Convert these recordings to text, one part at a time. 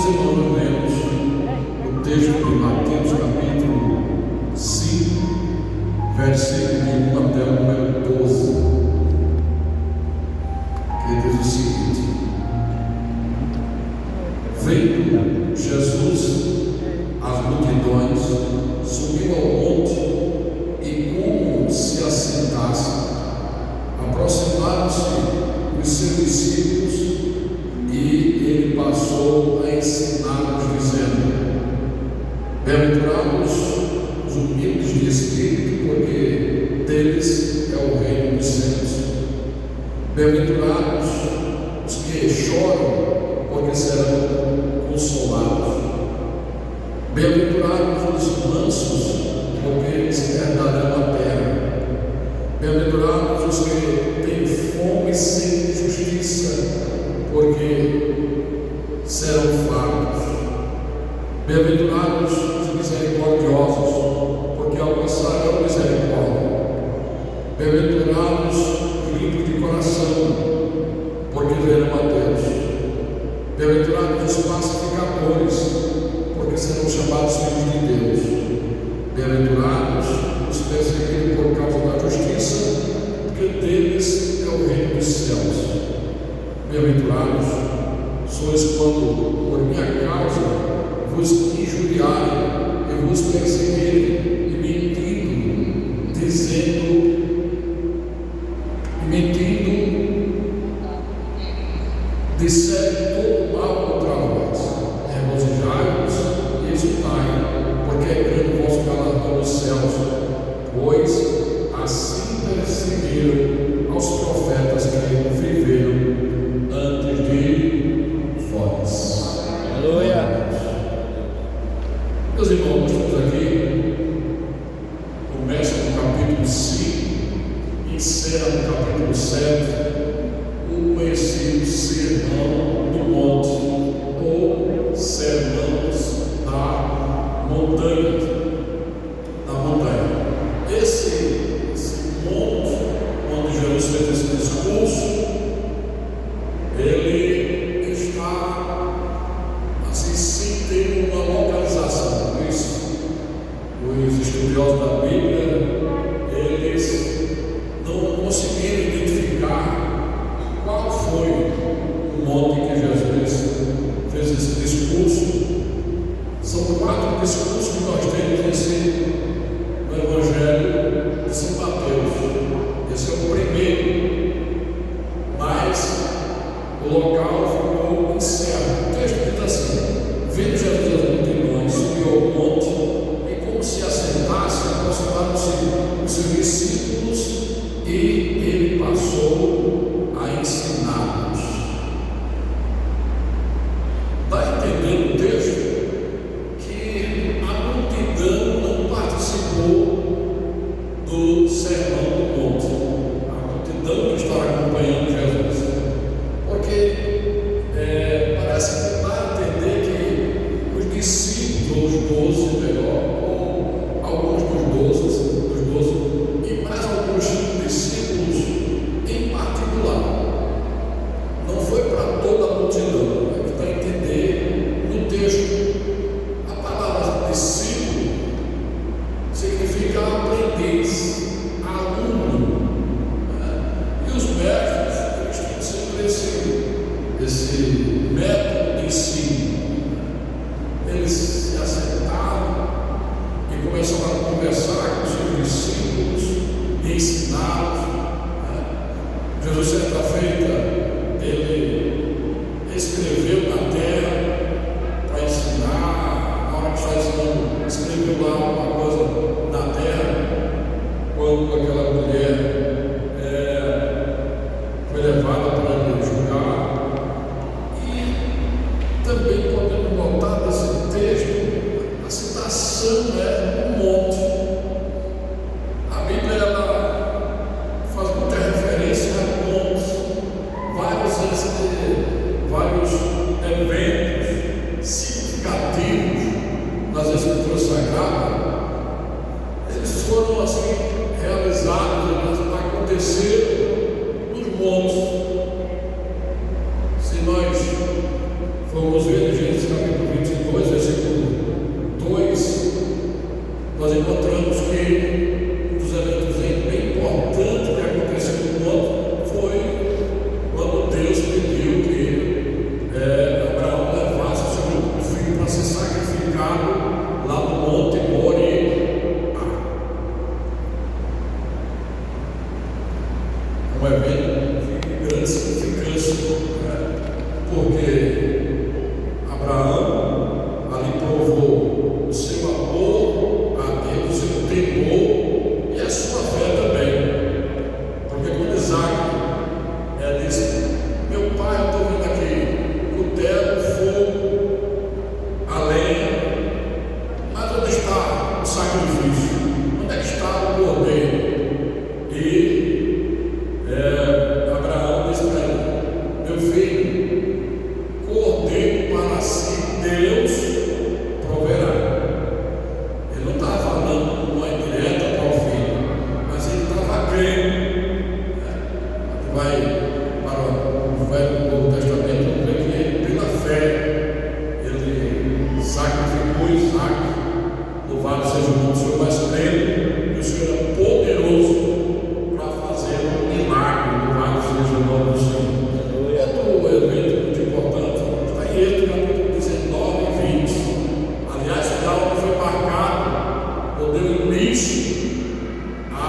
Meus irmãos, nós lemos o texto de Mateus capítulo 5, versículo de 1 até o número 12, que diz o seguinte: Vendo Jesus as multidões, subiu ao monte e, como se assentasse, aproximaram-se os seus discípulos e ele passou a ensinar-nos, dizendo: Bem-aventurados os humildes de espírito, porque deles é o reino dos céus. Bem-aventurados os que choram, porque serão consolados. Bem-aventurados os mansos, porque eles herdarão a terra. Bem-aventurados os que têm fome e sede de justiça, porque serão fartos. Bem-aventurados os misericordiosos, porque alcançarão misericórdia. Bem-aventurados os limpos de coração, porque verão a Deus. Bem-aventurados os pacificadores, porque serão chamados filhos de Deus. Bem-aventurados os perseguidos por causa da justiça, porque deles é o reino dos céus. Bem-aventurados sois quando, por minha causa, vos injuriarem e vos perseguirem, e disserem todo mal contra vós. Regozijai-vos e exultai, porque é grande o vosso galardão nos céus, pois assim perseguiram aos profetas que viveram antes de vós. Aleluia. Meus irmãos, estamos aqui, começa no capítulo 5 e encerra no capítulo 7, o conhecido Sermão do Monte, ou Sermões da Montanha. Esse monte, onde Jesus fez esse discurso, ele está assim, sem ter uma localização. Por isso, os estudiosos da Bíblia, eles não conseguiram identificar qual foi o monte que Jesus fez esse discurso. São 4 discursos que nós temos no Evangelho de São Mateus. Esse é o primeiro, mas o local ficou incerto. O texto diz assim: vendo Jesus as multidões, subiu ao monte e, como se assentasse, aproximaram-se os seus discípulos e ele passou a ensinar-nos. Dá a entender no texto que a multidão não participou do Sermão do Monte, a multidão que estava acompanhando Jesus, porque parece que dá a entender que os discípulos, os 12 melhor, ou alguns dos 12 e mais alguns discípulos em particular, não foi para toda a multidão. É que dá a entender no texto. A palavra discípulo significa aprendiz, aluno, e os mestres, eles têm sempre esse método de ensino. Eles se assentaram e começaram a conversar com seus discípulos e ensiná-los. Jesus, certa feita, ele escreveu na terra para ensinar. Na hora que está ensinando, escreveu lá uma coisa na terra, quando aquela mulher foi levada para ele julgar. E também podemos notar nesse texto, a citação é um monte. A Bíblia, ela faz muita referência a montes, vários eventos significativos nas Escrituras Sagradas. Eles foram assim realizados um evento de grande significância, né? Porque Abraão ali provou o seu amor a Deus, o seu temor e a sua fé também. Porque quando Isaac disse: meu pai, eu estou vendo aqui o terra, o fogo, a lenha, mas onde está o sacrifício? Onde é que está o cordeiro? E Abraão disse para ele: meu filho, cordeiro para si Deus proverá. Ele não estava falando uma indireta para o filho, mas ele estava crendo. Vai para o Velho e Novo Testamento, vê que ele, pela fé, ele sacrificou Isaac. Louvado seja o nome do Senhor, mas crendo que o Senhor é poderoso para fazer um milagre. Louvado seja o nome do Senhor. Outro evento muito importante está em Êxodo capítulo 19 e 20. Aliás, lá onde foi marcado, ou deu início à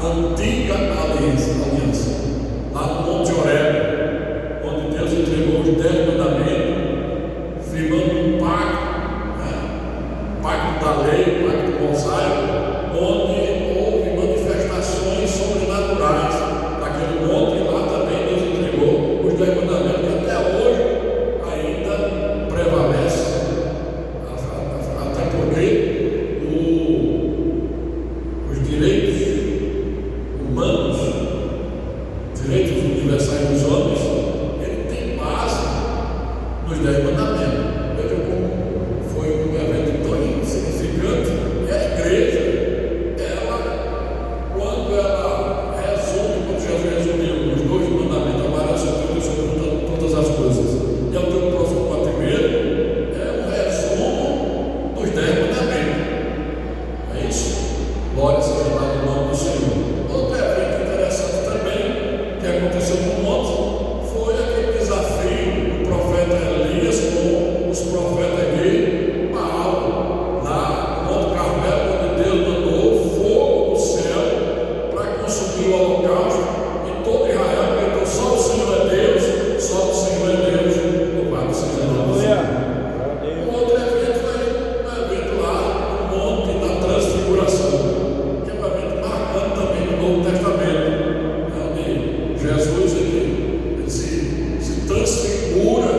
antiga aliança. Lá no Monte Horebe, onde Deus entregou os 10 mandamentos, firmando um pacto, né? Pacto da lei, pacto do mosaico, onde houve manifestações sobrenaturais naquele monte, e lá também Deus entregou os 10 mandamentos, que até hoje ainda prevalece, até porque os direitos humanos, direitos universais dos homens, ele tem base nos 10 mandamentos. Veja como foi um evento tão significante. E a igreja, quando ela resume, como Jesus resumiu, os 2 mandamentos: amarás o teu Deus sobre todas as coisas e ao teu próximo como a ti mesmo, é um resumo dos 10 mandamentos. É isso? Glória seja dada no nome do Senhor. Outro evento interessante também que aconteceu no monte foi aquele desafio do profeta Elias com os profetas de Baal, lá no Monte Carmelo, onde Deus mandou fogo do céu para consumir o holocausto, e todo Israel gritou: só o Senhor é Deus, só o Senhor é Deus. Louvado seja o nome do Senhor. Um outro evento foi um evento lá no Monte da Transfiguração, que é um evento marcante também no Novo Testamento, onde Jesus ele se transfigura,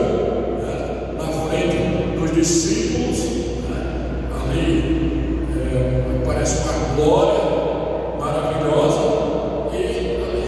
né, na frente dos discípulos, né, ali aparece uma glória maravilhosa, e ali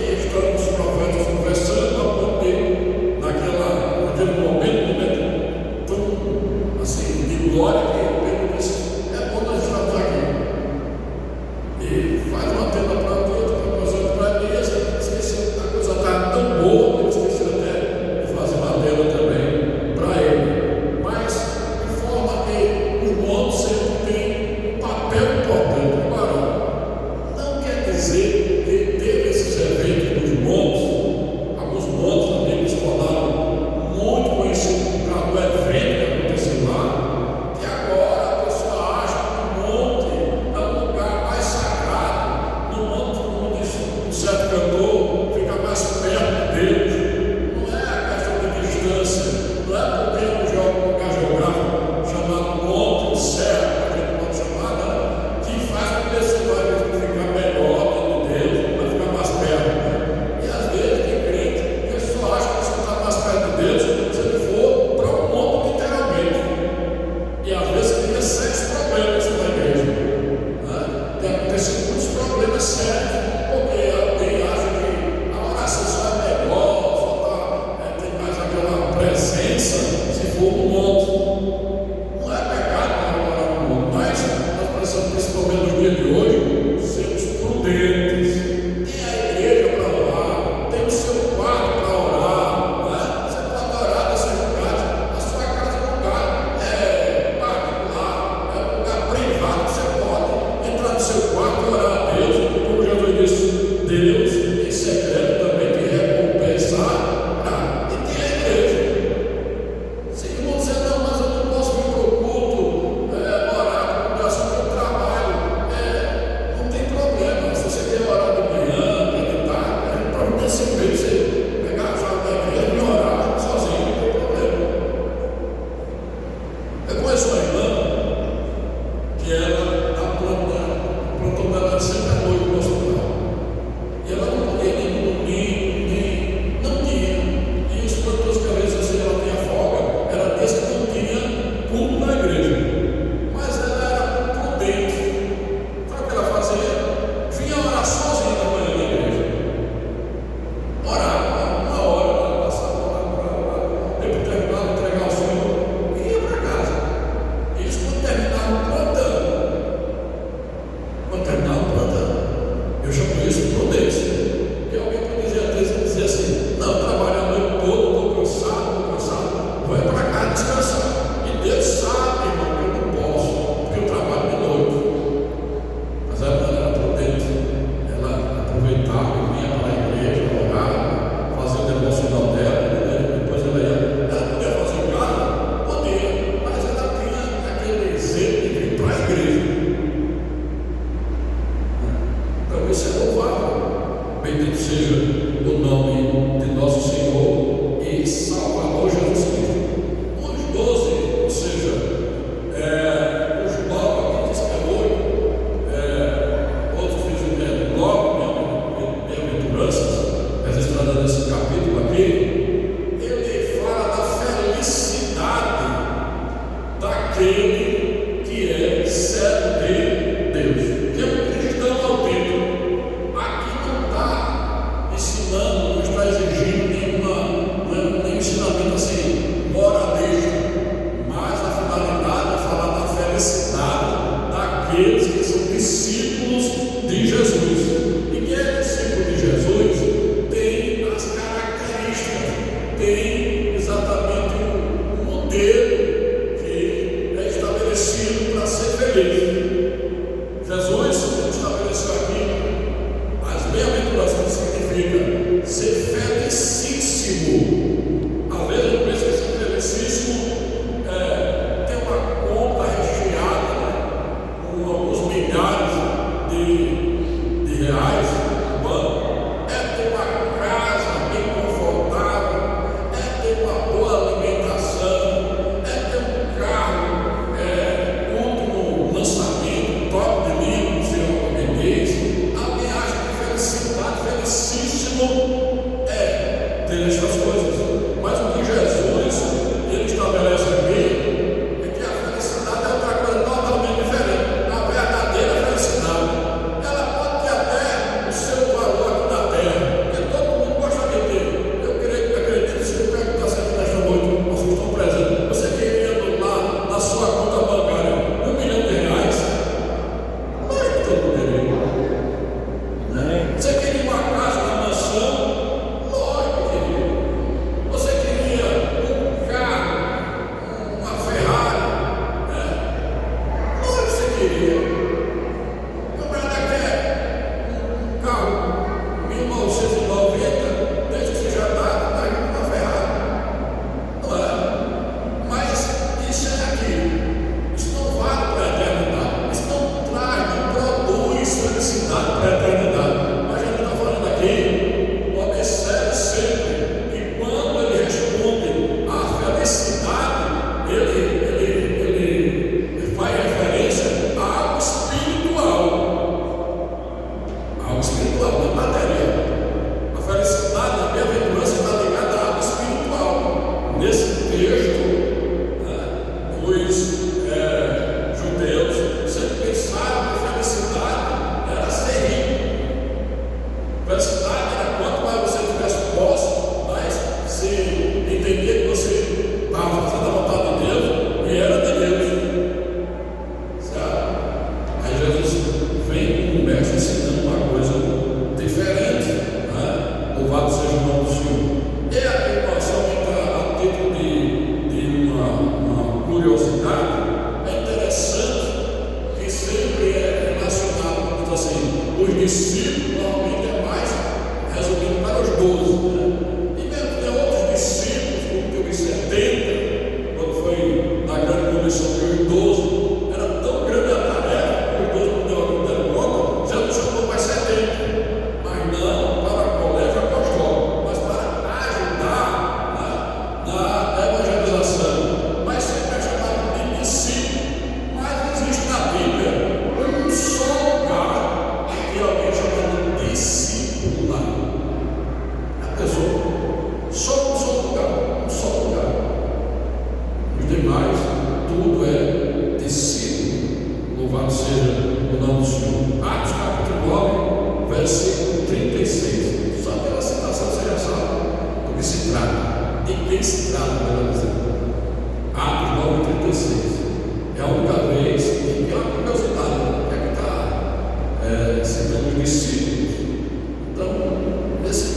prudência. Porque alguém pode dizer, às vezes, dizer assim: não, trabalho a noite toda, estou cansado, vai para casa descansar. E Deus sabe, irmão, que eu não posso, porque eu trabalho de noite. Mas ela era prudente, ela aproveitava e vinha para a igreja, orar, fazer o devocional dela, depois ela podia fazer em casa, podia, mas ela tinha aquele desejo de vir para a igreja. Então isso é louvável. Bendito seja o nome de nosso Senhor e Salvador Jesus Cristo. Os 12, ou seja, os 9 aqui diz que é 8, outros dizem 9 bem-aventuranças, registrada nesse capítulo aqui. Ele fala da felicidade daquele que é servo de Deus, que é um cristão autêntico. Aqui não está ensinando, não está exigindo nenhum ensinamento assim, moralista, mas a finalidade é falar da felicidade daqueles que são discípulos de Jesus. E quem é discípulo de Jesus tem as características, tem exatamente o modelo que é estabelecido para ser feliz. Jesus estabeleceu aqui as bem-aventuranças, que significa ser felicíssimo. Às vezes eu penso que ser felicíssimo tem uma conta recheada, né, com alguns milhares de reais no banco, ter uma casa bem confortável, ter uma boa alimentação, ter um carro último lançamento, top de livro, sei lá como é isso. Alguém acha que felicidade, felicíssimo ter essas coisas, mas o que Jesus ele estabelece aqui é que a felicidade é outra coisa totalmente diferente. A verdadeira felicidade, ela pode ter até o seu valor aqui na terra, porque todo mundo gosta de ter. Eu acredito, se eu perguntasse aqui nesta noite, vocês estão presentes, você queria lá na sua conta bancária R$1 milhão? Mas todo mundo queria. Você queria uma casa, uma mansão,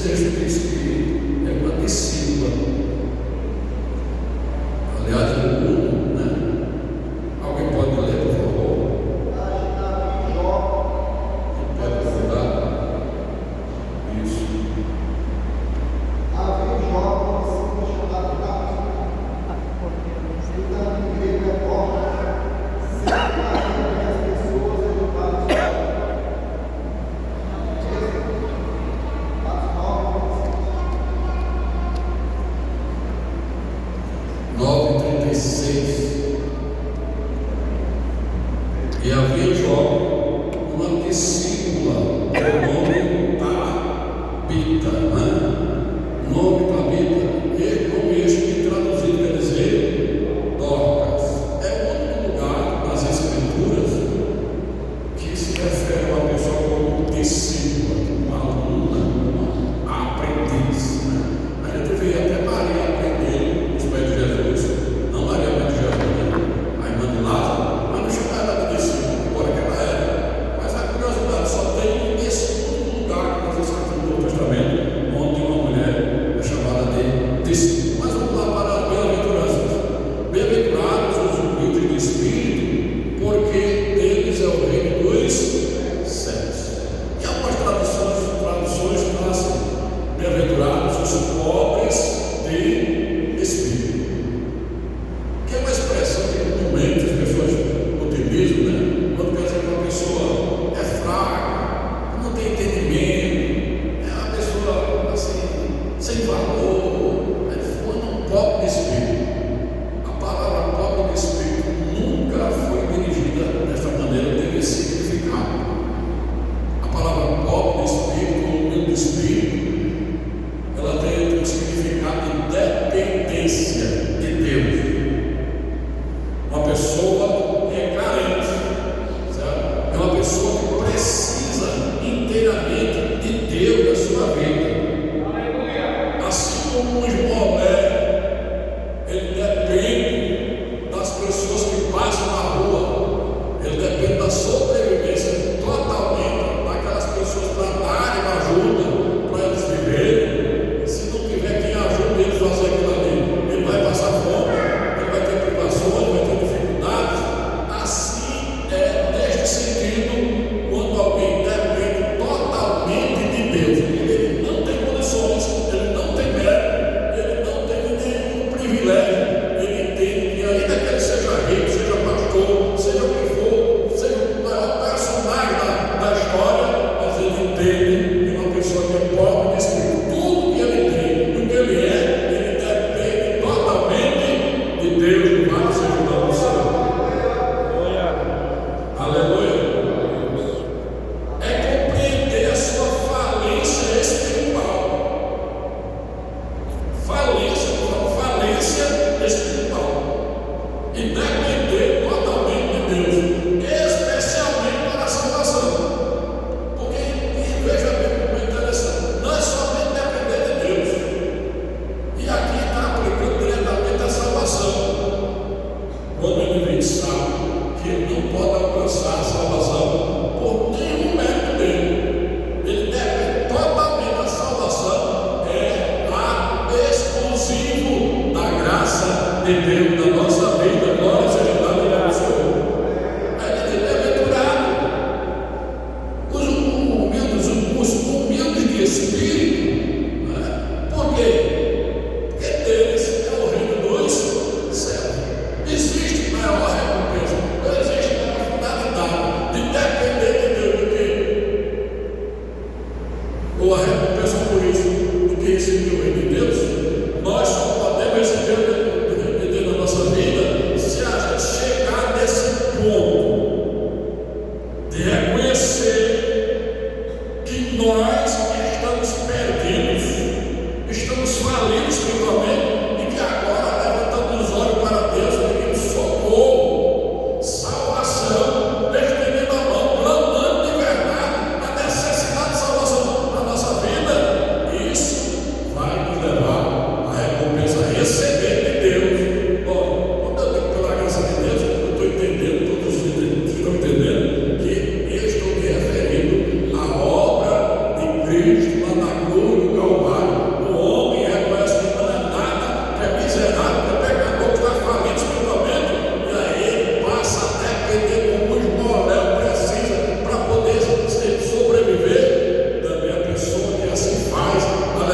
texto diz que é uma discípula. Aliás, no mundo, né? Alguém pode ler, por favor? Pode mudar? Isso. Havia um jovem discípulo chamado Davi. E Davi grego é morto, sempre fazendo as pessoas educadas. E havia Jó, uma discípula, o nome Tabita, né? O nome Tabita, e nome este que traduzido quer dizer Dorcas. É o único lugar nas Escrituras que se refere a uma pessoa como discípula, uma aluna, uma aprendiz, né? A gente vê até Maria aprender os pés de Jesus, não Maria, mãe de Jesus, né? A irmã de Lázaro, mas não chama ela de discípula, embora que ela era. Mas a curiosidade só tem esse único lugar nas Escrituras do Novo Testamento onde uma mulher é chamada de discípula. Mas vamos lá para as bem-aventuranças. Bem-aventurados os humildes de espírito, porque deles é o reino dos céus. E algumas traduções trazem bem-aventurados os pobres de espírito, que é uma expressão que comumente as pessoas utilizam, né? Quando quer dizer que uma pessoa é fraca, não tem entendimento, é uma pessoa assim, sem valor, é um pobre de espírito. A palavra pobre de espírito nunca foi dirigida desta maneira, teve esse significado. A palavra pobre de espírito ou humilde de espírito, ela tem um significado de dependência de Deus. Uma pessoa que é carente, certo? É uma pessoa que precisa inteiramente de Deus na sua vida. Assim como um esmolé, ele depende das pessoas que passam na rua, ele depende da sobrevivência totalmente daquelas pessoas para darem uma ajuda para eles viverem. Se não tiver quem ajude eles a fazer aquilo ali, ele vai passar fome, ele vai ter privações, vai ter dificuldades. Assim é neste sentido, quando alguém depende totalmente de Deus, ele não tem condições, ele não tem mérito, ele não tem nenhum privilégio. Ele entende que ainda que ele seja rico, seja pastor, seja o que for, seja o maior personagem da história, mas ele entende que uma pessoa que é pobre de espírito, tudo que ele tem, o que ele depende totalmente de Deus. Louvado seja o nome do Senhor. Aleluia. É compreender a sua falência espiritual. Falência espiritual. E depender totalmente de Deus, especialmente para a salvação. Porque, veja bem como é interessante, não é somente depender de Deus. E aqui está aplicando diretamente a salvação. Quando ele sabe que ele não pode alcançar a salvação por nenhum mérito dele, ele depende totalmente da salvação, é ato exclusivo da graça de Deus na nossa vida. Glória seja dada ao Senhor. Aí ele é bem-aventurado os humildes de espírito, né? Por quê? Porque deles é o reino dos céus. Existe maior recompensa, não existe maior fundamental de depender de Deus do que, ou a recompensa por isso, do que receber o reino de Deus. Nós só podemos receber o reino de Deus na nossa vida se a gente chegar nesse ponto de reconhecer que nós estamos perdidos, estamos falidos espiritualmente e que agora levantamos os olhos para Deus, pedindo socorro, salvação, estendendo a mão, clamando de verdade a necessidade de salvação na nossa vida. Isso vai nos levar à recompensa, a receber de Deus. Bom, quando eu digo pela graça de Deus, eu estou entendendo, todos estão entendendo que eu estou me referindo à obra de Cristo lá na cruz do Calvário.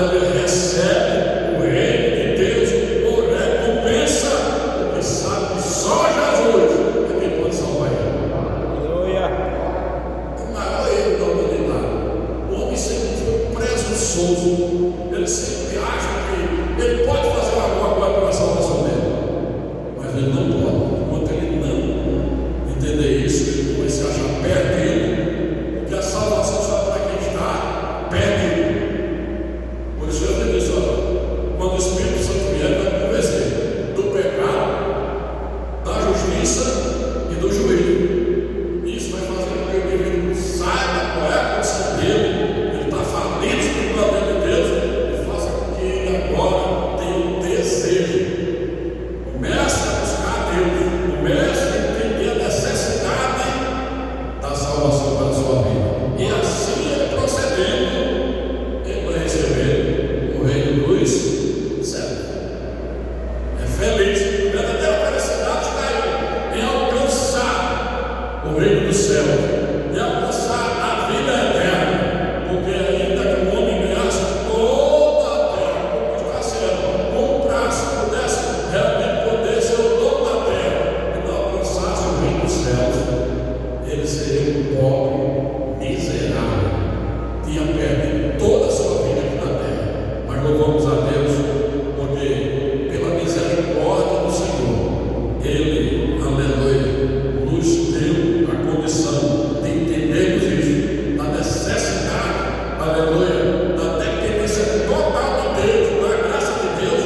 aleluia, recebe o reino de Deus por recompensa, porque sabe que só Jesus é quem pode salvar ele. Aleluia. O maior erro da humanidade. O homem sempre foi presunçoso. Ele sempre acha que ele pode fazer alguma coisa pela salvação dele, mas ele não pode. Enquanto ele não entender isso, ele vai se achar perdido, porque a salvação só para quem está perdido. Por isso eu disse, quando o Espírito Santo vier, vai convencer do pecado, da justiça e do juízo. Isso vai fazer com que o indivíduo saiba qual é a condição dele, ele está falido espiritualmente de Deus, e faça com que ele agora tenha um desejo. Comece a buscar Deus, comece a entender a necessidade da salvação para a sua vida. E assim ele procedendo, ele vai receber o reino dos céus. É feliz, a verdadeira felicidade está aí, em alcançar o reino dos céus, em alcançar a vida eterna, porque ainda que o homem ganhasse toda a terra, comprasse, pudesse realmente poder ser o dono da terra e não alcançasse o reino dos céus, ele seria um pobre, miserável, tinha perdido toda a sua vida aqui na terra. Mas louvamos a Deus, porque pela misericórdia do Senhor, Ele, aleluia, nos deu a condição de entendermos isso, da necessidade, aleluia, da dependência total de Deus, da graça de Deus,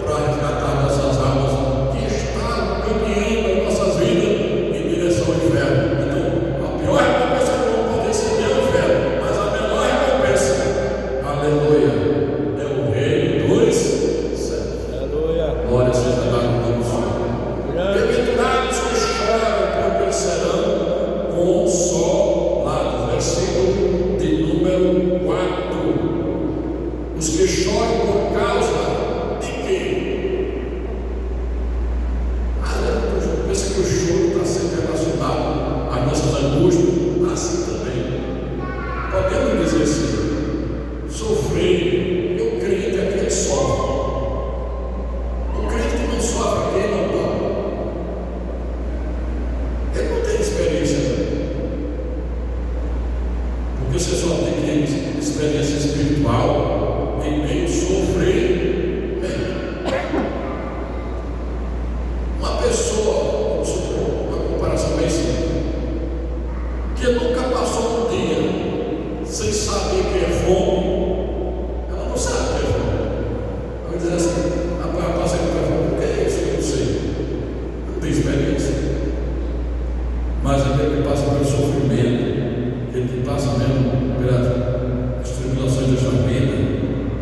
para resgatar nossas almas que estão caminhando as nossas vidas em direção ao inferno. Então, a pior recompensa que não pode receber é o inferno, mas a melhor recompensa, aleluia, é o reino dos céus. Aleluia. Glória seja dada ao nome do Senhor. Grande. Bem-aventurados que choram, porque eles serão consolados. Versículo de número 4. Os que choram por causa de quê? Eu penso que o choro está sempre relacionado às nossas angústias, assim também. Podemos dizer assim: sofrer, eu creio que aquele sofre. O crente que não sofre, quem não dá? Ele não tem experiência, porque você só tem experiência espiritual em meio a sofrer. Uma pessoa, vamos supor, uma comparação bem simples, que nunca passou um dia sem saber o que é fome, ela não sabe o que é fome. Ela vai dizer assim: rapaz, eu passei por fome, o que é isso? Eu não sei. Não tem experiência. Mas aquele que passa pelo sofrimento, aquele que passa mesmo pelas tribulações da sua vida,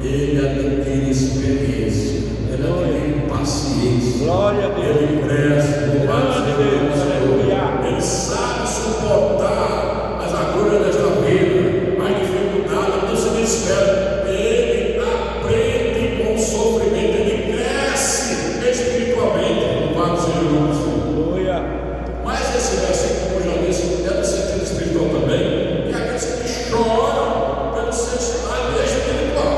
ele adquire experiência, ele adquire paciência, Glória a Deus. ele cresce, louvado Glória a seja Deus. o Senhor. Aleluia. Ele sabe suportar as agruras desta vida, as dificuldades, não se desespera. Ele aprende com o sofrimento, ele cresce espiritualmente, louvado seja o nome do Senhor. Aleluia. Mas esse versículo, como eu já disse, é no sentido espiritual também, e aqueles que choram pelo sentido espiritual.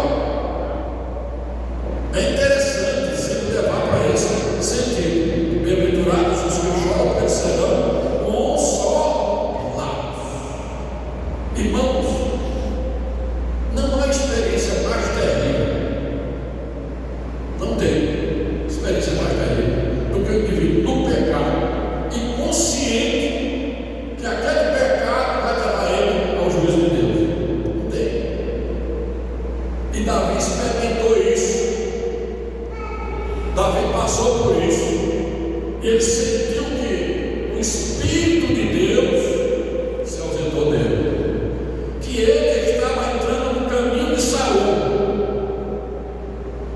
É interessante se levar para esse sentido. Bem-aventurados os que choram, porque eles serão consolados. Irmãos, não há experiência mais terrível, não tem experiência mais terrível do que o indivíduo no pecado e consciente que aquele pecado vai levar ele ao juízo de Deus. Não tem. E Davi experimentou isso. Davi passou por isso. E ele sentiu que o Espírito de Deus se ausentou dele. Que ele estava entrando no caminho de Saul.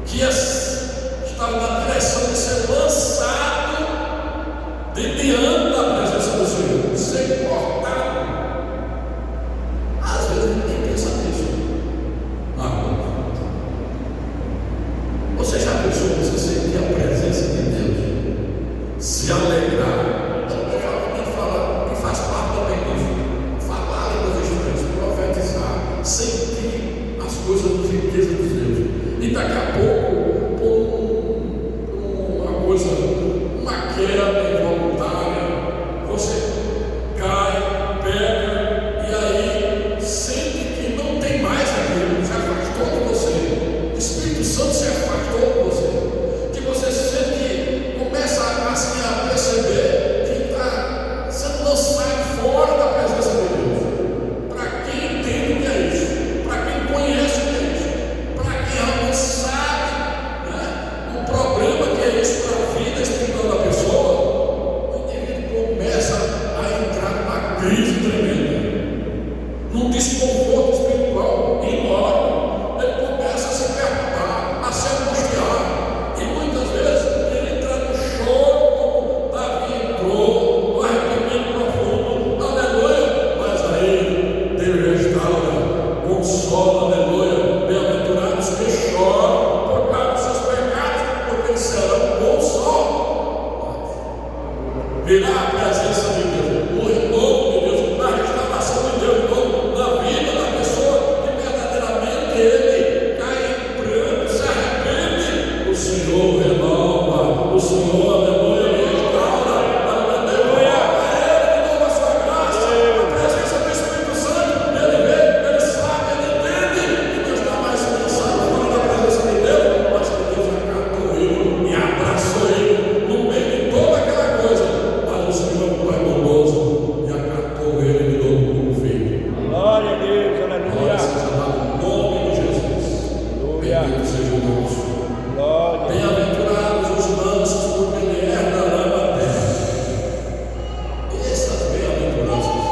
Que estava na direção de ser lançado de diante da presença do Senhor, ser cortado. Às vezes ninguém pensa nisso. Você já pensou que você sentir a presença de Deus, se alegrar? Eu estou falando de falar que faz parte também disso. Falar em línguas estranhas, profetizar, sentir as coisas das riquezas de Deus. Bendito seja Deus. Glória. Bem-aventurados os mansos, porque ele herdarão a terra. Essas bem-aventuranças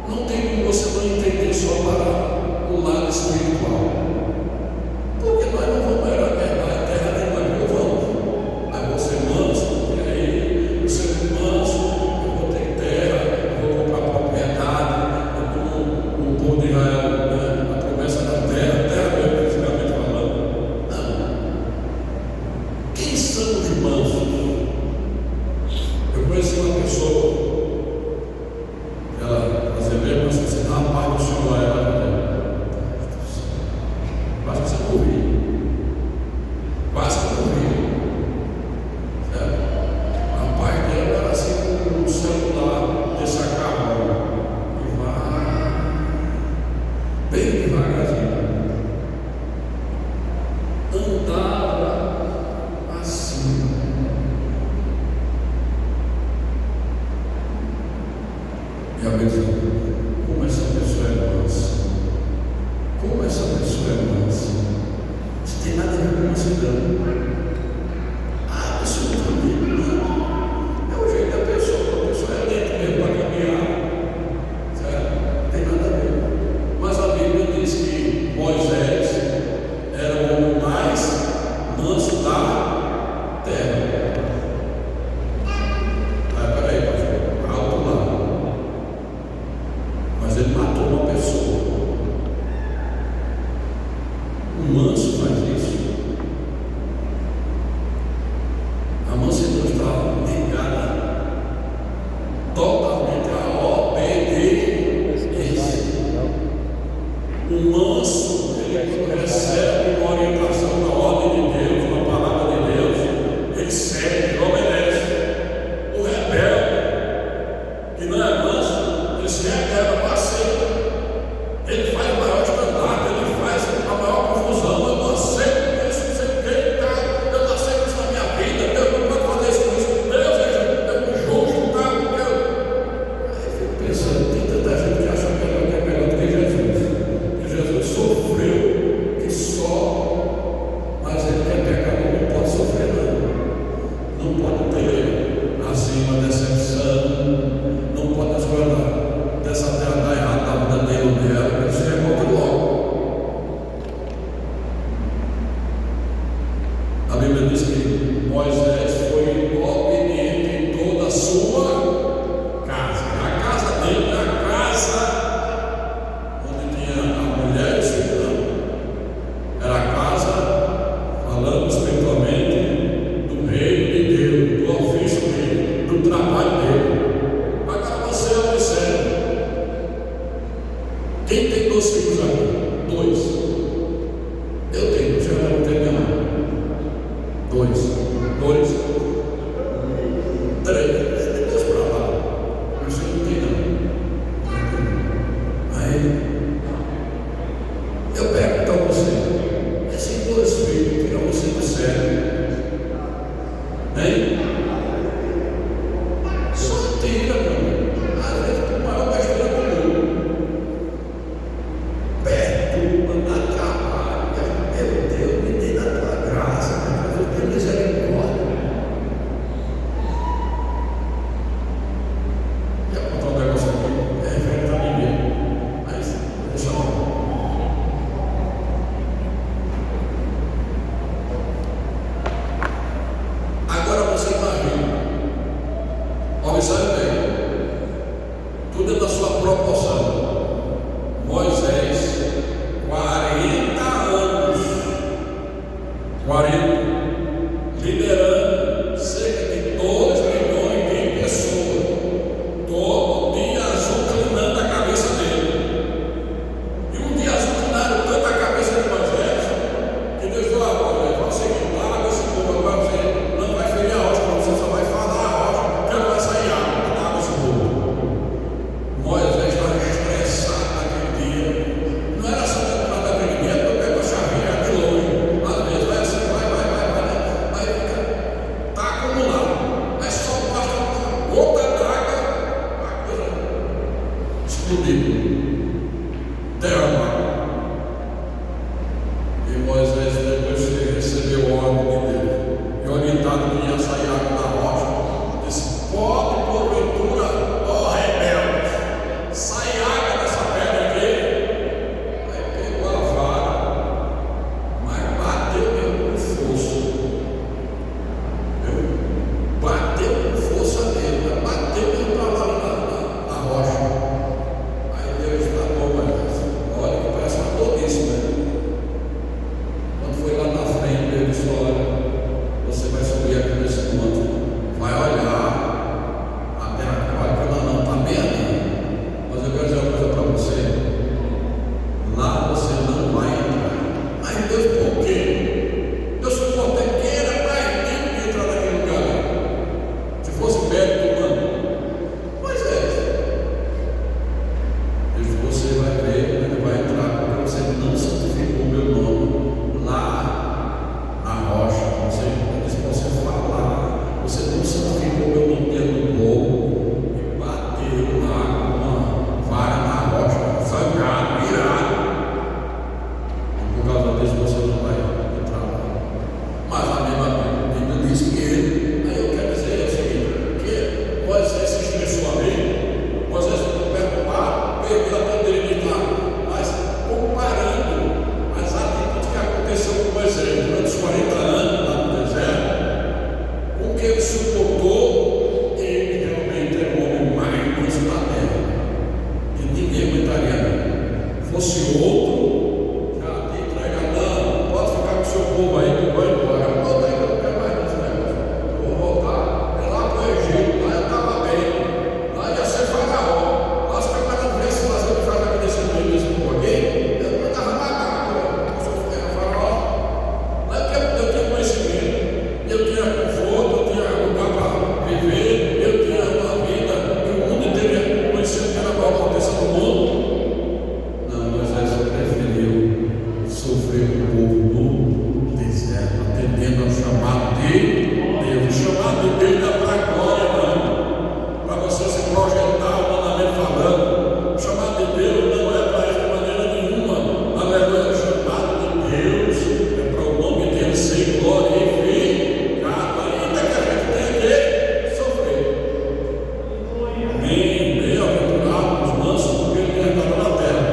não tem como você não entender só para o lado espiritual. Porque nós não vamos herdar a terra nenhuma, não vamos. Mas você manso, e aí, você manso, eu vou ter terra, eu vou comprar propriedade, eu como o povo de Israel, né? A promessa da terra mesmo, fisicamente falando. Não. Quem são os mansos? Eu conheci uma pessoa, ela fazia mesmo assim, você dá a paz do Senhor lá, ela quase que você morria. Quase que morria. Certo? A paz dela era assim como um celular desse acarrão. E vai bem devagarzinho. Andava assim. E a pessoa, como essa pessoa é mansa? Como essa pessoa é mansa? Isso tem nada a ver com mansidão. Absolutamente nada. É o jeito da pessoa, a pessoa é lenta mesmo para caminhar. Certo? Não tem nada a ver. Mas a Bíblia diz que Moisés era o homem mais manso da terra. Peraí, pastor, alto lá. Mas ele matou uma pessoa. O manso faz isso. A mansidão está ligada totalmente a obediência. O manso, ele recebe uma orientação da ordem de Deus, uma palavra de Deus, ele segue, ele obedece. O rebelde, que não é manso, ele se rebela, não aceita. Ele faz o maior estandarte, ele faz a maior confusão. Eu não aceito isso, não sei o que, tá? Eu não aceito isso na minha vida. Deus não pode fazer isso com isso. Deus é justo, tá? Aí eu fico pensando, tem tanta gente que acha que é melhor do que Jesus. Que Jesus sofreu que só, mas ele que é pecador não pode sofrer, não. Não pode ter assim uma decepção, não pode as coisas dessa terra dar errado na vida dele ou dela, ele se revolta logo. A Bíblia diz que Moisés foi obediente em toda a sua casa. A casa dele é a casa onde tinha a mulher e o filho. Era a casa, falando espiritualmente, do reino de Deus, do ofício dele, do trabalho dele. Agora você observa. Quem tem 2 filhos aqui? 2. Eu tenho, já não tenho minha mãe. 2. 3. Tem 2 para lá. Você não tem não. Aí eu pergunto a você, esses 2 filhos tiram você do sério? Hein? Só tira, meu amigo. Às vezes por maior besteira do mundo. Perturba, atrapalha. Eu Moisés, depois que recebeu a ordem de Deus e orientado que ia sair água da rocha, disse: pode porventura, ó rebelde, sair água dessa pedra aqui. Aí pegou a vara, mas bateu mesmo com força. Viu? Bateu com força nele, mas bateu mesmo para lá na rocha. Aí Deus falou: Moisés, olha que parece uma tolice, né? Quando foi lá na frente, Deus disse: olha, você vai subir aqui nesse monte, vai olhar a terra, olha que ela não está bem ali, mas eu quero dizer uma coisa para você: lá você não vai entrar. Mas Deus, por quê? Deus suporta que era mais lindo entrar naquele lugar. Se fosse mérito humano, Moisés, Deus, você vai ver, ele vai entrar, porque você não santificou o meu nome lá na rocha. Você falar, você não santificou o meu nome dentro do povo e bateu lá com uma vara na rocha, zangado, irado. E por causa disso você não vai entrar lá. Mas a mesma Bíblia diz que ele, aí eu quero dizer o seguinte, que Moisés se estressou ali, Moisés ficou perturbado, perdeu a poderidade, mas comparando as atitudes que aconteceu com Moisés durante os 40 anos lá no deserto, com o que ele suportou, ele realmente é o homem mais manso da terra, que ninguém aguentaria. Fosse outro, já te entrega, não, pode ficar com o seu povo aí que vai embora. Volta aí que eu não quero mais nesse negócio. Eu vou voltar, é lá para o Egito, lá eu estava bem, lá ia ser Faraó. Lá os camaradas viessem fazer o que faz aqui nesse meio desse povo aqui, eu não estava matando, eu sou Faraó. Lá eu tinha conhecimento, eu tinha conforto, eu tinha lugar para viver, eu tinha uma vida que o mundo inteiro conhecendo que era a maior potência do mundo. Não, Moisés preferiu sofrer o povo no deserto, atendendo ao chamado de Deus. O chamado de Deus não é para a glória, não, para você se projetar humanamente falando. O chamado de Deus não é para isso de maneira nenhuma. Aleluia. O chamado de Deus é para o nome dele ser glorificado, ainda que a gente tenha que sofrer. Amém. Bem-aventurados os mansos, porque ele é na terra.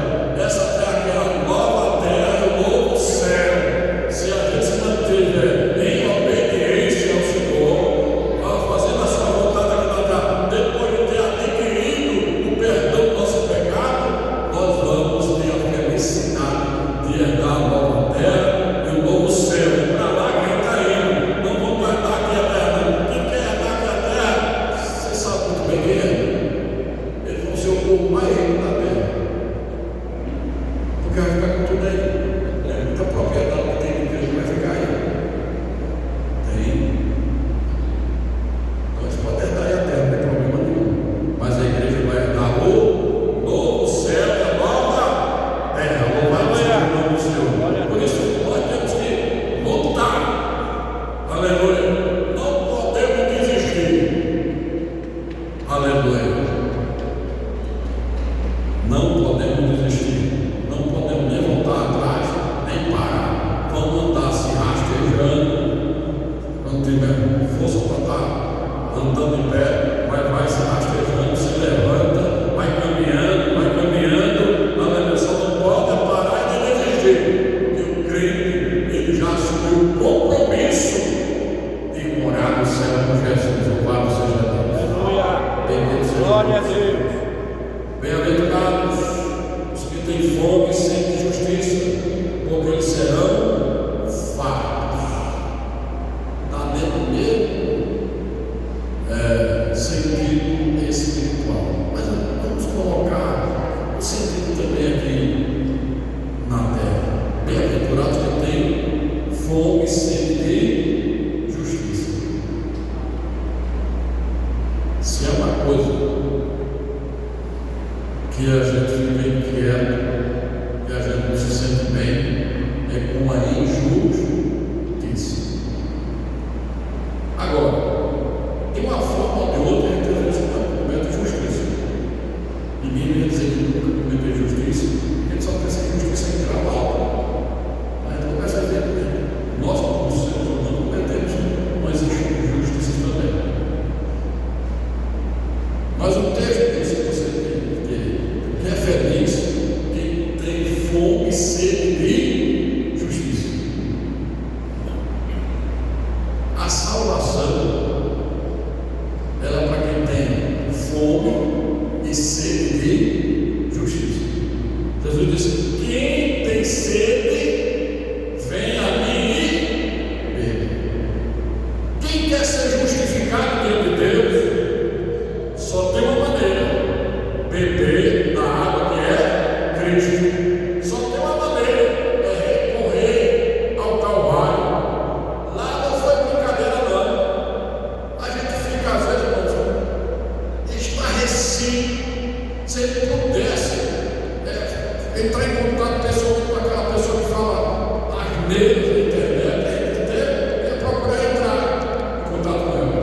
Essa terra que é a nova terra, é o novo céu. Se a gente se mantiver em obediência ao Senhor, fazendo a sua vontade aqui na terra, depois de ter adquirido o perdão do nosso pecado, nós vamos ter a felicidade de herdar a nova terra e o novo céu. É para lá que a gente está indo. Não vamos guardar aqui a terra, não. Quem quer herdar aqui a terra, você sabe muito bem quem é. Eles vão ser o povo mais rico da terra, porque vai ficar com tudo aí. É muita propriedade que tem de Deus, vai ficar aí. Tem. Nós podemos herdar aí a terra, não tem problema nenhum. Mas a igreja vai herdar o novo céu e a nova terra. Louvado seja o nome do Senhor. Por isso, nós temos que lutar. Aleluia. Não podemos desistir. Aleluia. Não podemos desistir, não podemos nem voltar atrás, nem parar. Vamos andar se rastejando. Quando tiver força para estar andando em pé, vai se rastejando, se levanta, vai caminhando. Aleluia. Só não pode parar e nem desistir, porque o crente, ele já assumiu o compromisso de morar no céu com Jesus. Louvado seja Deus. Aleluia. Bendito seja Glória a Deus. Deus. Bem-aventurados os que têm fome e sede de justiça, porque eles serão fartos. Está dentro do mesmo sentido espiritual. Mas vamos colocar o sentido também aqui na terra. Bem-aventurados que têm fome e sede de justiça. Se é uma coisa que a gente fica inquieto, que a gente não se sente bem, é com a injustiça. Agora, de uma forma ou de outra, a gente às vezes comete justiça. Ninguém vai dizer que nunca cometeu justiça, a gente só pensa em justiça em grau alto. Mas a gente começa a ver nele, na internet, a gente até ia procurar entrar em contato com ela.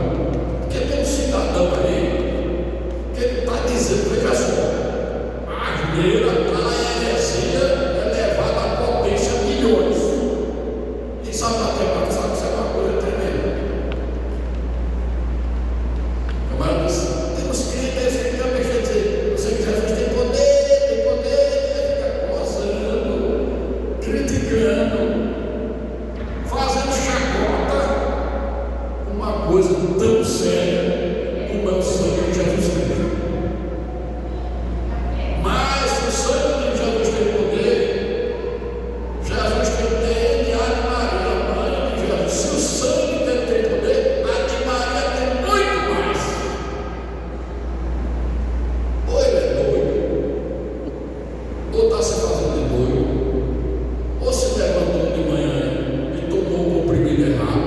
Porque tem um cidadão aí que ele está dizendo, veja só, a asneira, a heresia é levada à potência de milhões. E sabe a matemática, sabe que isso é uma coisa tremenda. O camarada disse, temos que ficar mexendo, dizer, você que Jesus tem poder, ele fica gozando, criticando, fazendo chacota, uma coisa tão séria como é o sangue de Jesus Cristo. Mas se o sangue de Jesus tem poder, Jesus tem DNA de Maria, mãe de Jesus. Se o sangue dele tem poder, a de Maria tem muito mais. Ou ele é doido, ou está se fazendo de doido, ou se levantou de manhã e tomou um comprimido errado,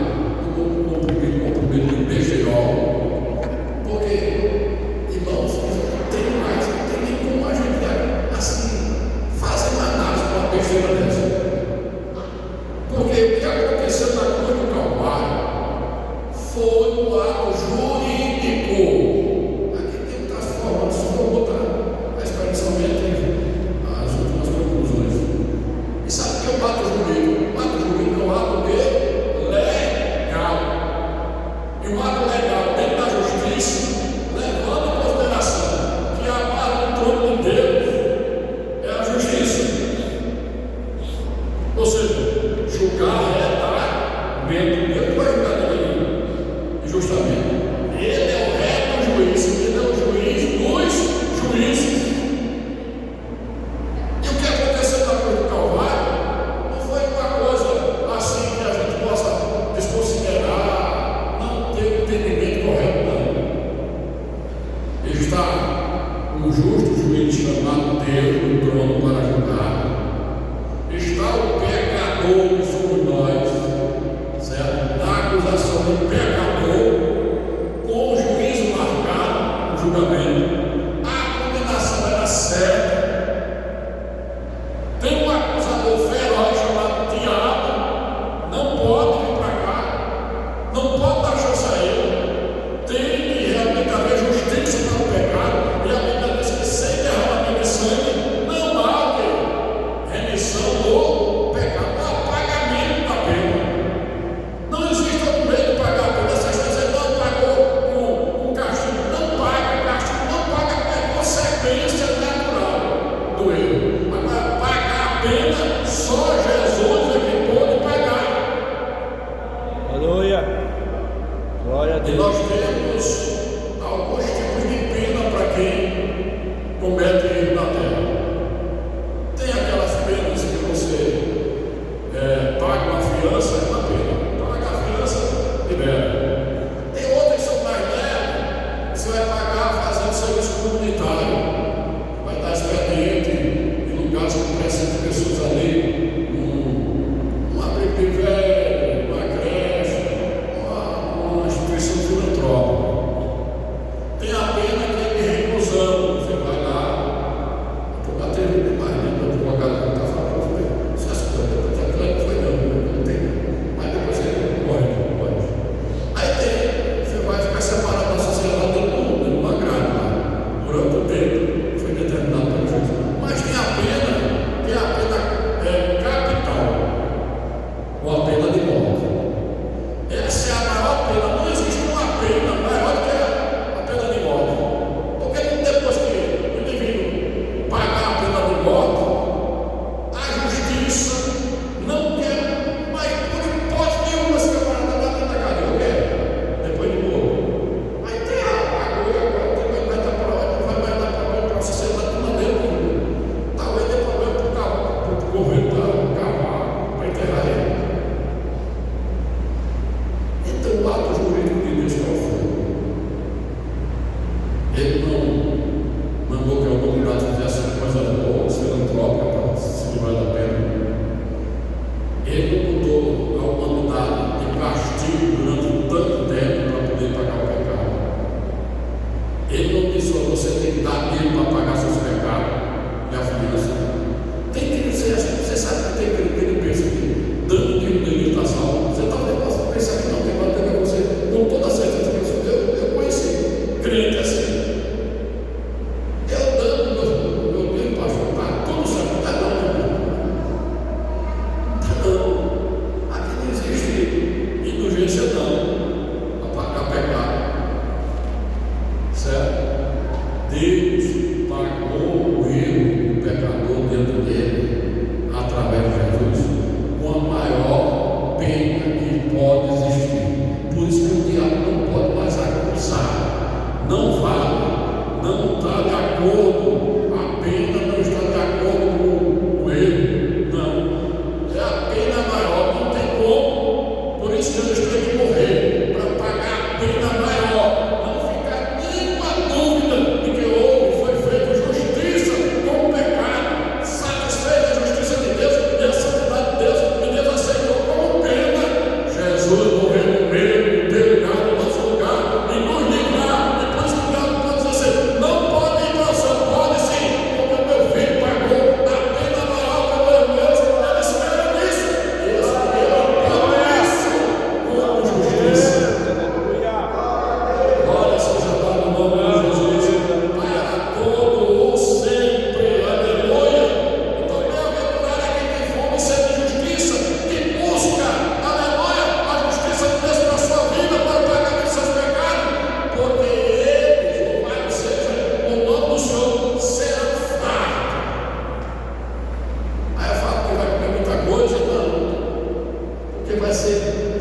tomou um comprimido de besterol. Porque, irmãos, não tem nem como a gente assim fazer uma análise com uma besteira dessa. Porque o que aconteceu na cruz do Calvário foi um ato jurídico. Aqui tem que estar formando, se for botar expressamente as últimas conclusões. E sabe o que é o ato jurídico? O ato jurídico é um ato legal. E o ato legal dentro da justiça, levando em consideração que a base do trono de Deus é a justiça. Ou seja, julgar retamente. Deus não vai julgar ninguém injustamente. Ele é o reto juiz, ele é o juiz dos juízes. E o que aconteceu na cruz do Calvário não foi uma coisa assim que a gente possa desconsiderar, não ter o entendimento correto, não. Está um justo juiz chamado Deus no trono para julgar. Está o pecador que somos nós, certo? Na acusação do pecador, com o juízo marcado, o julgamento. A condenação era certa. Tem um acusador feroz chamado Diabo, não pode vir para cá, não pode dar chance a ele. Tem que realmente haver justiça para o pecado, e a Bíblia diz que sem derramamento de sangue não há remissão do pecado, não há pagamento.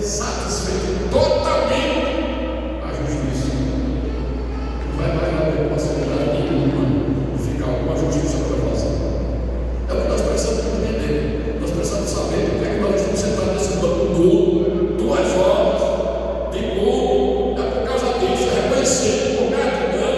satisfeito totalmente a justiça. Não vai mais haver possibilidade nenhuma de ficar alguma justiça para fazer. É o que nós precisamos entender. Nós precisamos saber por que é que nós estamos sentados nesse banco duro, 2 horas de novo. É por causa disso, é reconhecido por gratidão.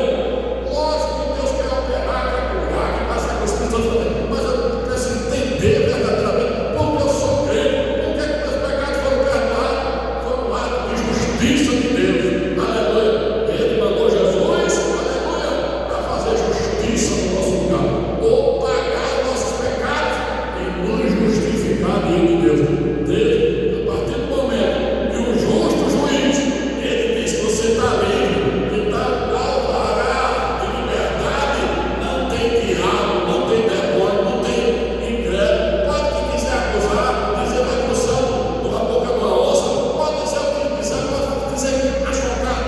Lógico que Deus quer operar, quer curar, quer passar com os cristãos, mas eu preciso entender verdadeiramente porque eu sou crente, porque meus pecados foram perdoados, foi um ato de justiça de Deus. Aleluia. Ele mandou Jesus, aleluia, para fazer justiça no nosso lugar, ou pagar nossos pecados e nos justificar diante de Deus. A partir do momento que o justo juiz, ele diz que você está livre, que está alvará de liberdade, não tem diabo, não tem demônio, não tem incrédulo. Pode quem quiser acusar, dizer vai para o céu, da boca de uma onça, pode dizer o que quiser, pode dizer machucar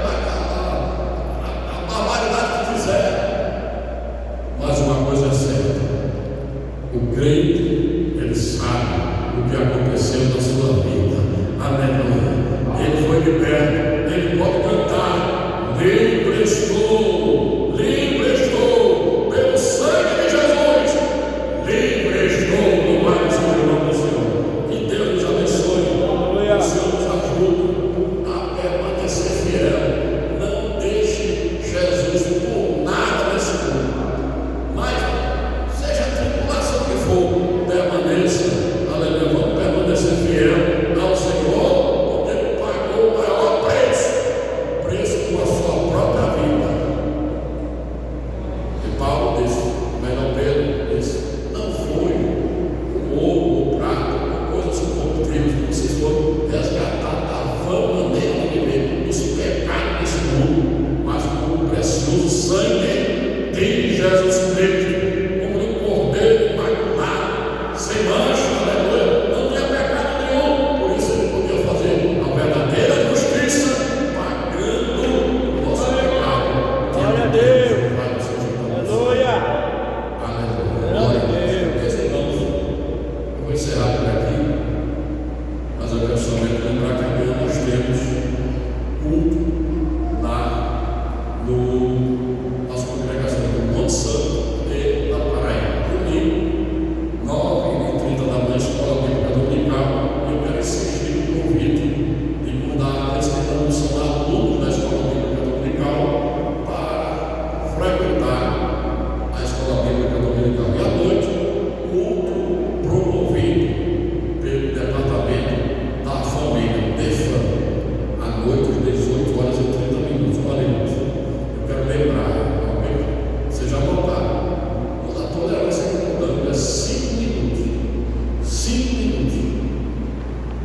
a barbaridade que quiser. Mas uma coisa é certa: o crente, ele sabe o que aconteceu na sua vida. Aleluia. Ele foi liberto, ele pode cantar: livre estou, pelo sangue de Jesus, livre estou, louvado seja o nome do Senhor. Que Deus nos abençoe, que o Senhor nos ajude a permanecer fiel. Não deixe Jesus por nada nesse mundo, mas seja a tribulação que for, permaneça, aleluia, vamos permanecer fiel ao Senhor, porque Ele pagou o maior preço, o preço com a sua própria vida. E Paulo disse, melhor Pedro disse, não foi o ouro, o prata, coisas corruptíveis que vocês foram resgatar da vã maneira de viver, dos pecados desse mundo, mas com o precioso sangue de Jesus Cristo. Sem mancha, aleluia, não tinha pecado nenhum, por isso ele podia fazer a verdadeira justiça, pagando o nosso pecado. Glória a Deus. Aleluia. Aleluia. Glória a Deus. Meus irmãos, eu vou encerrar por aqui, mas eu quero somente lembrar que amanhã nós temos culto lá no nossa congregação do Monte Santo e da Paraíba. Domingo, 9h30 da manhã, escola bíblica dominical. Eu quero insistir no convite de mudar, eles tentando somar alunos da escola bíblica dominical para frequentar a escola bíblica dominical. E à noite, culto promovido pelo departamento da família, DEFAM, à noite, às 18h30. Olha, eu quero lembrar, vocês já notaram, a tolerância que eu estou dando é 5 minutos. 5 minutos.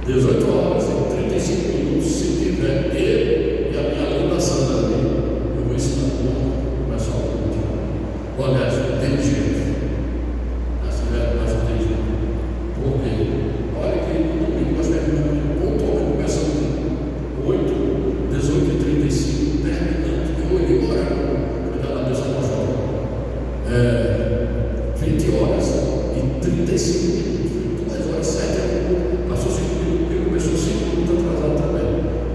18h35, se tiver ele e a minha linda Sandra ali, eu vou ensinar como começar o culto. Olha, tem jeito. Se tiver mais tem jeito. Por quê? Olha que no domingo nós terminamos pontualmente, começando 18h35, terminando. Eu olhei o horário, cuidado da mesa da jovem. 20h35 minutos, 2h07, passou 5 minutos, porque começou 5 minutos atrasado também.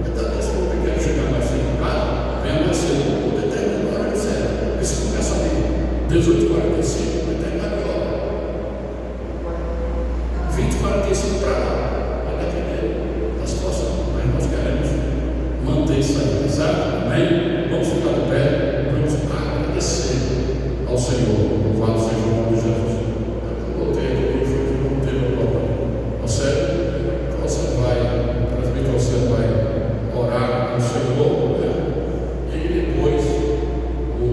Então, se for pequeno chegar mais cedo em casa, venha mais cedo, vou poder terminar na hora certa. Porque se começa ali, 18h45, vai terminar que hora? 20h45 para lá, vai depender da situação, mas nós queremos manter isso aí, certo? Amém? Vamos ficar de pé, vamos agradecer ao Senhor. Louvado seja o nome de Jesus. Eu botei aqui, não teve problema. Você vai, o presbítero, você vai orar ao Senhor, né? E depois o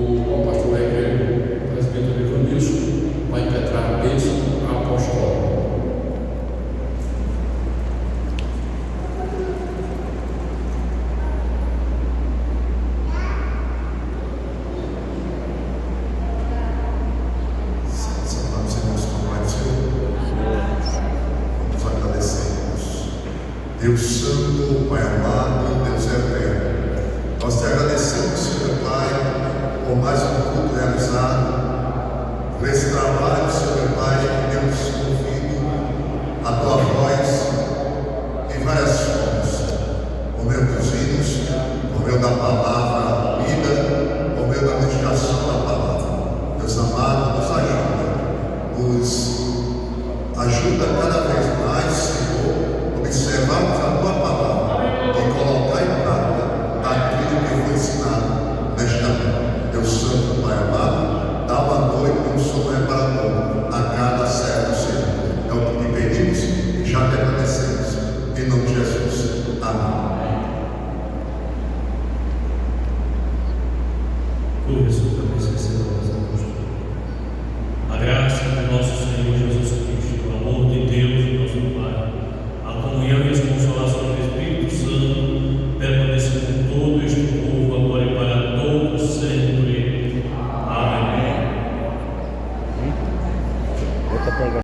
pastor Regueiro, o presbítero Evanilson, vai impetrar a bênção apostólica. Deus Santo, Pai amado, Deus eterno, nós te agradecemos, Senhor Pai, por mais um culto realizado, por esse trabalho, Senhor Pai, que temos ouvido a tua voz em várias formas. Amém. Curva sua cabeça, recebamos a graça do nosso Senhor Jesus Cristo, o amor de Deus, nosso Pai, a comunhão e as consolações do Espírito Santo permaneçam com todo este povo, agora e para todos sempre. Amém.